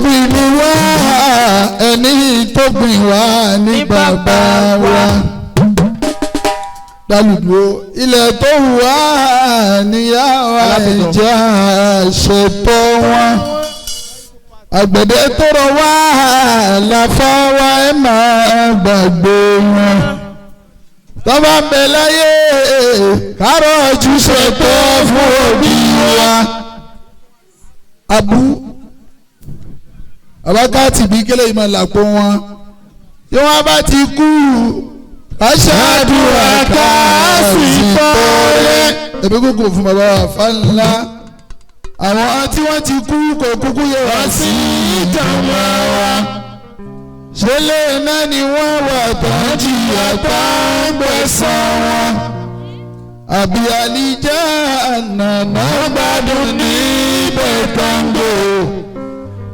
gbìn ní wá ẹni tó gbìn wá ní bàbá wa. Dálùdúró ilẹ̀ tó wù wá níyàwó ẹ̀jẹ̀ ṣètò wọn. Àgbẹ̀dẹ tó rọ wá làfáwá ẹ̀ máa gbàgbé wọn. Tọ́ba ń bẹ láyé kárọ̀ ojú ṣètò fún òbí wa. Abu abákàtì bí kélé ìmọ̀ làpọ̀ wọn tí wọ́n bá ti kú aṣáàdúrà káàsì tọ́lẹ̀. Ẹbí kúkú fún bàbá wa fáńlá àwọn tí wọ́n ti kú kò kúkú yẹ wá sí ìjàmbá wa. Ṣé lè náà ni wọ́n wà tán jìyà tá ń gbẹ̀san wọn. Àbí àlìjá ànàná gbádùn níbẹ̀ tango.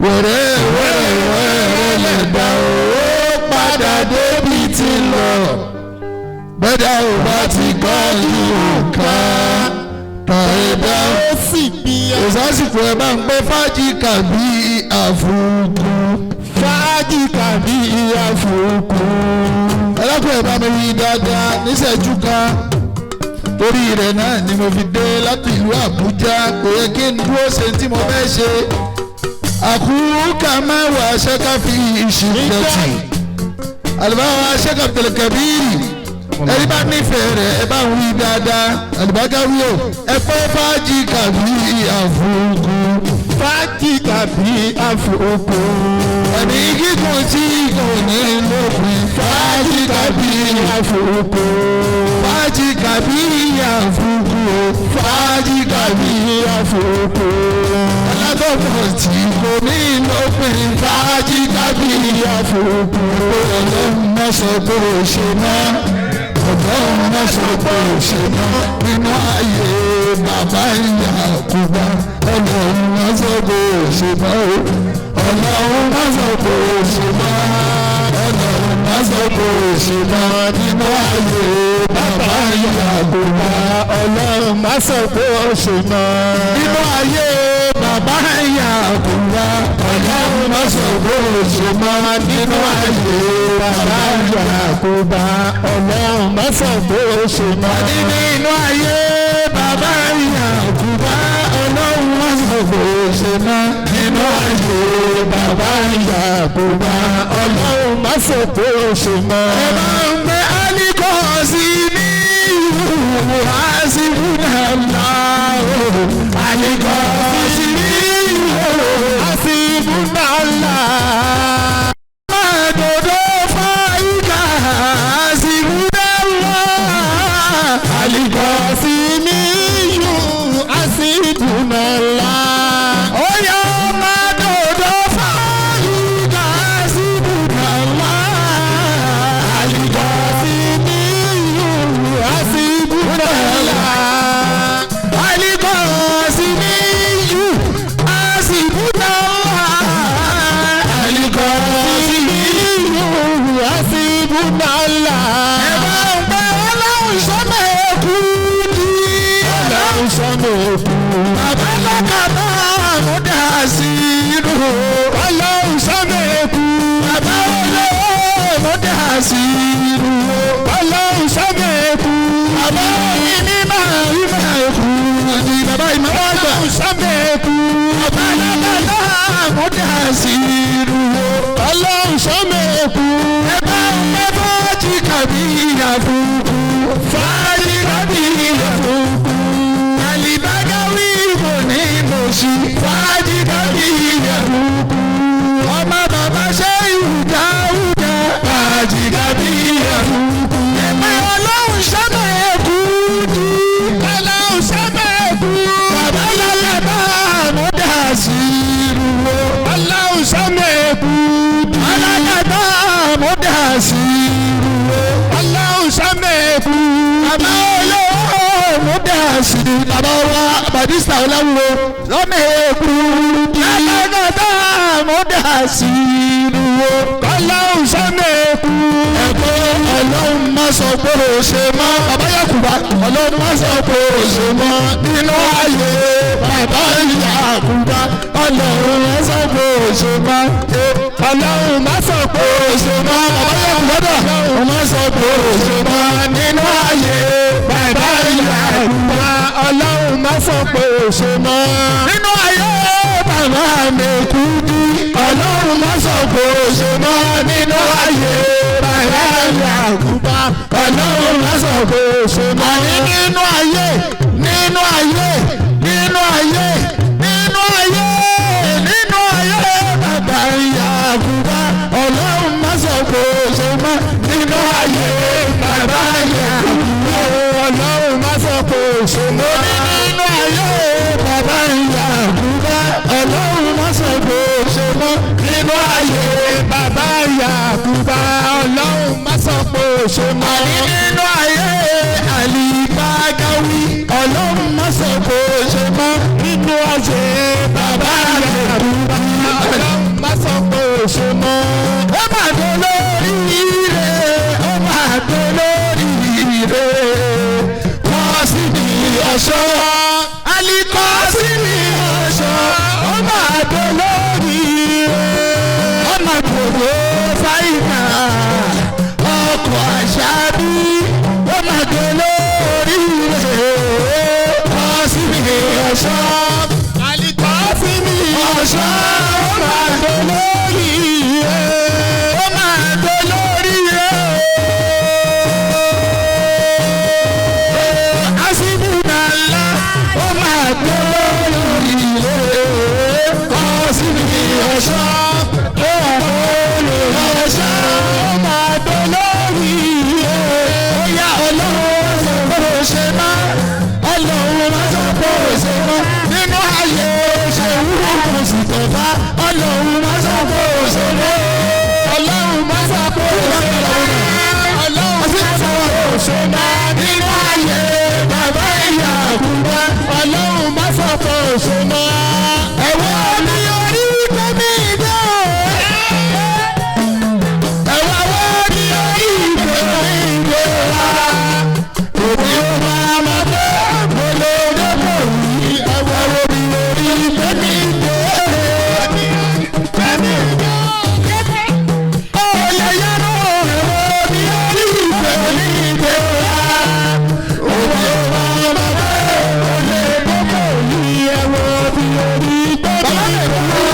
Wẹ̀rẹ̀ lẹ̀dá ó padà débi tí lọ. Bẹ́ẹ̀dá ò bá ti gbọ́ yìí ò ká. Tàn ẹ̀dá ó sì bí ẹ. Òsásìkò ẹ̀ bá ń pẹ́ fájì kàbí àfùkù. Fájì kàbí àfùkù. Ẹlẹ́kùn ẹ̀ bá mi rí dáadáa níṣẹ́jú kan. Torí rẹ̀ náà ni mo fi dé láti ìlú Àbújá. Kò yẹ kí n dúró ṣe tí mo fẹ́ ṣe. Àkúkà máa wà ṣẹ́ká fi ìṣìlẹ̀tì. Àlùbáwá ṣẹ́ká tẹ̀lẹ̀kẹ̀bírì. Ẹni bá nífẹ̀ẹ́ rẹ̀ ẹ bá wí dáadáa. Àlùbágáwí o. Ẹ pẹ́ fájì kàbí àfúkú. Fájì kàbí àfúkú. Ẹni gígùn tí kò ní lópin. Fájì kàbí àfúkú. Fájì kàbí àfúkú. Fájì kàbí àfúkú. Alábọ̀bọ̀ tí kò ní lópin. Fájì kàbí àfúkú. Ọlọ́run má sọ pé ó ṣe mọ́. Ọlọ́run má sọ pé ó ṣe mọ́. Nínú ayé bàbá ìyá Kúbà. Ọlọ́run má sọ pé ó ṣe mọ́. Ọlọ́run má sọ pé ó ṣe mọ́. Ọlọ́run má sọ pé ó ṣe mọ́. Nínú ayé bàbá ìyá Kúbà. Ọlọ́run má sọ pé ó ṣe mọ́. Nínú ayé bàbá ìyá Kúbà. Ọlọ́run má sọ pé ó ṣe mọ́. Nínú ayé bàbá ìyá Kúbà. Ọlọ́run má sọ pé ó ṣe mọ́. Nínú ayé bàbá ìyá Kúbà. Ọlọ́run má sọ pé ó ṣe mọ́. Nínú ayé bàbá ìyá Kúbà. Ọlọ́run má sọ pé ó ṣe mọ́. Ẹ máa ń gbé àlìkọ́ sí ní ìlú àṣìbùnà ńlá o. Àlìkọ́ sí ní ìlú àṣìbùnà ńlá. Àdòdó fáyíká àṣìbùnà ńlá. Àlìkọ́ sí ní ìlú àṣìbùnà ńlá. Ó yá àdòdó fáyíká àṣìbùnà ńlá. Àlìkọ́ sí ní ìlú àṣìbùnà ńlá. Àlìkọ́ sí ní ìlú àṣìbùnà ńlá. Àlìkọ́ sí ní ìlú àṣìbùnà ńlá. Ẹ bá ń bẹ Ọlọ́run sọ́mọ̀ ẹ̀kú ní. Ọlọ́run sọ́mọ̀ ẹ̀kú. Bàbá lákàtà àmúdá sí inú. Ọlọ́run sọ́mọ̀ ẹ̀kú. Bàbá olówó àmúdá sí inú. Ọlọ́run sọ́mọ̀ ẹ̀kú. Bàbá onímọ̀ ìmọ̀ ẹ̀kú. Àti bàbá ìmọ̀ ọgbà. Ọlọ́run sọ́mọ̀ ẹ̀kú. Bàbá lákàtà àmúdá sí inú. Ọlọ́run sọ́mọ̀ ẹ̀kú. Ẹ bá ń bẹ fọ́ọ̀tì kàbí àfúkú. Fáàlì kàbí àfúkú. Àlìbágáwí kò ní mo sí. Fáàlì kàbí àfúkú. Ọmọ bàbá ṣe ìwúdáwúdá. Fáàlì kàbí àfúkú. Ẹ̀pẹ́ Ọlọ́run sọ́mọ̀ ẹ̀kú ní. Ọlọ́run sọ́mọ̀ ẹ̀kú. Bàbá lálábà àmúdá sí irú. Ọlọ́run sọ́mọ̀ ẹ̀kú ní. Alálábà àmúdá sí irú. Ọlọ́run sọ́mọ̀ ẹ̀kú. Bàbá olówó àmúdá sí. Bàbá wa Barrister Ọláwúwo sọ́mọ̀ ẹ̀kú ní. Alálábà àmúdá sí irú. Ọlọ́run sọ́mọ̀ ẹ̀kú. Ẹ̀kọ́ ọlọ́run má sọ pé ó ṣe mọ́ bàbá Yakuba ọlọ́run má sọ pé ó ṣe mọ́ nínú ayé bàbá Yakuba ọlọ́run má sọ pé ó ṣe mọ́ ọlọ́run má sọ pé ó ṣe mọ́ bàbá Yakuba dà ọlọ́run má sọ pé ó ṣe mọ́ nínú ayé bàbá Yakuba ọlọ́run má sọ pé ó ṣe mọ́ nínú ayé bàbá mi kú bí ọlọ́run má sọ pé ó ṣe mọ́ nínú ayé bàbá Yakuba ọlọ́run má sọ pé ó ṣe mọ́ nínú ayé nínú ayé nínú ayé nínú ayé nínú ayé bàbá Yakuba ọlọ́run má sọ pé ó ṣe mọ́ nínú ayé bàbá Yakuba ọlọ́run má sọ pé ó ṣe mọ́ nínú ayé bàbá Yakuba ọlọ́run má sọ pé ó ṣe mọ́ nínú ayé bàbá Yakuba ọlọ́run má sọ pé ó ṣe mọ́ nínú ayé Alibagawi ọlọ́run má sọ pé ó ṣe mọ́ nínú ayé bàbá Yakuba ọlọ́run má sọ pé ó ṣe mọ́. ó máa tó lórí ire ó máa tó lórí ire wọ́n sì ní ọ̀ṣọ́ alikọ́ sí ní ọ̀ṣọ́ ó máa tó lórí ire ó máa tó lórí fáìnà ọkọ̀ àṣà bí ó máa tó lórí ire wọ́n sì ní ọ̀ṣọ́ alikọ́ sí ní ọ̀ṣọ́ ó máa tó lórí ire ó máa tó lórí ire. Asibunala ó máa tó lórí ire kọ́ sí ní ọ̀ṣọ́ ó ọ̀ṣọ́ ó máa tó lórí ire ó yá ọlọ́run sọ pé ó ṣe má ọlọ́run má sọ pé ó ṣe má nínú ayé ṣe wúwo kò sì tọ̀fà ọlọ́run má sọ pé ó ṣe má ọlọ́run má sọ pé ó ṣe má ọlọ́run má sọ pé ó ṣe má nínú ayé bàbá Yakuba ọlọ́run má sọ pé ó ṣe má ẹ̀wọ̀n ní orí tẹ́mí dé ẹ̀wọ̀n wọ́n ní orí tẹ́mí dé òbí ó máa ma bẹ́ mo lè dẹ́kọ̀ rí ẹ̀wọ̀n orí orí tẹ́mí dé tẹ́mí dé ó lè yára ẹ̀wọ̀n ní orí tẹ́mí dé òbí ó máa ma bẹ́ mo lè dẹ́kọ̀ rí ẹ̀wọ̀n orí orí tẹ́mí dé.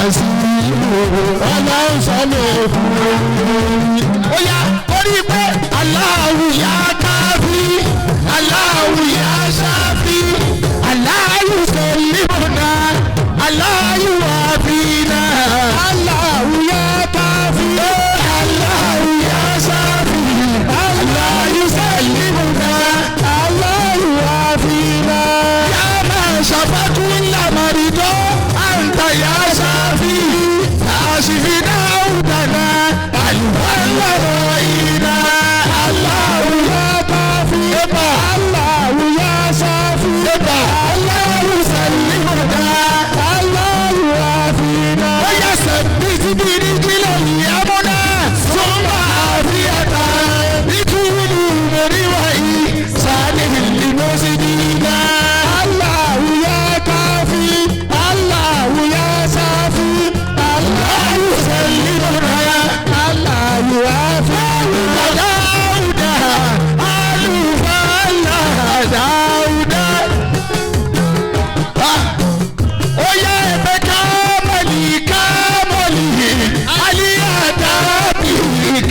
wàásù ọlọ́run sọ́lé fún ó yá torí pé Allahu ya káfí Allahu ya ṣáfí Allahu sọ̀límọ̀nà Allahu wàfínà Allahu ya káfí Allahu ya ṣáfí Allahu sọ̀límọ̀nà Allahu wàfínà yá máa ṣàfàkùn lámàrìdọ́ àǹtà yá ṣáfí àṣìfì dáúdàná àlùfáàlọ́rọ̀ ìná Allahu ya káfí Allahu ya ṣáfí Allahu sọ̀límọ̀nà Allahu wàfínà ó yẹ sẹ́bí tí bí ní kílọ̀ yìí amúná súnmọ́ àfíàtà nítorí mẹ́rìnwá yìí sáni ìlúmọ́sídìínà Allahu ya káfí Allahu ya ṣáfí Allahu sọ̀límọ̀nà Allahu wàfínà dáúdà àlùfáàlà dáúdà. Ó yẹ ẹ̀bẹ̀ kámọ̀lì kámọ̀lì alíyàdábì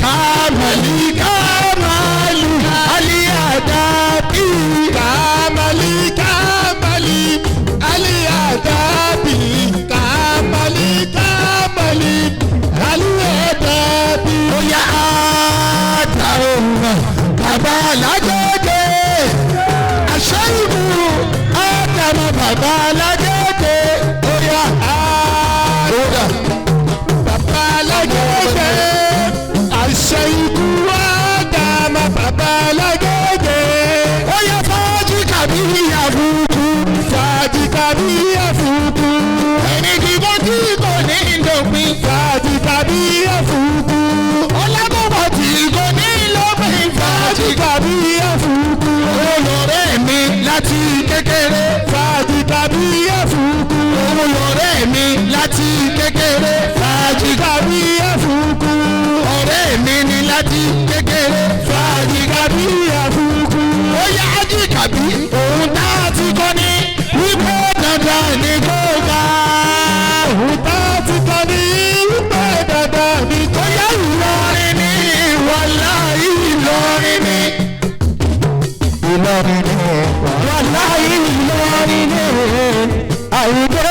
kámọ̀lì kámọ̀lì alíyàdábì kámọ̀lì kámọ̀lì alíyàdábì kámọ̀lì kámọ̀lì alíyàdábì. Ó yẹ àtàwọn bàbá alágége àṣẹ ìbú àtàwọn bàbá alágége ó yá àdá bàbá alágége àṣẹ ìbú àtàwọn bàbá alágége ó yá fàájì kàbí àfùkù fàájì kàbí àfùkù ẹni dìbò tí kò ní ìdòpin fàájì kàbí àfùkù ọlábọ̀bọ̀ tí kò ní ìlópin fàájì kàbí àfùkù olóore mi láti kékeré fàájì kàbí àfùkù olóore mi láti kékeré fàájì kàbí àfùkù ọ̀rẹ́ mi ni láti kékeré fàájì kàbí àfùkù ó yá ájì kàbí òun tá a ti kọ́ ní wípé dandan ní kó ga òun tá a ti kọ́ ní wípé dandan ní kó yá Ìlọrin ní wàláhì Ìlọrin ní. Ìlọrin ní wàláhì Ìlọrin ní àwùjọ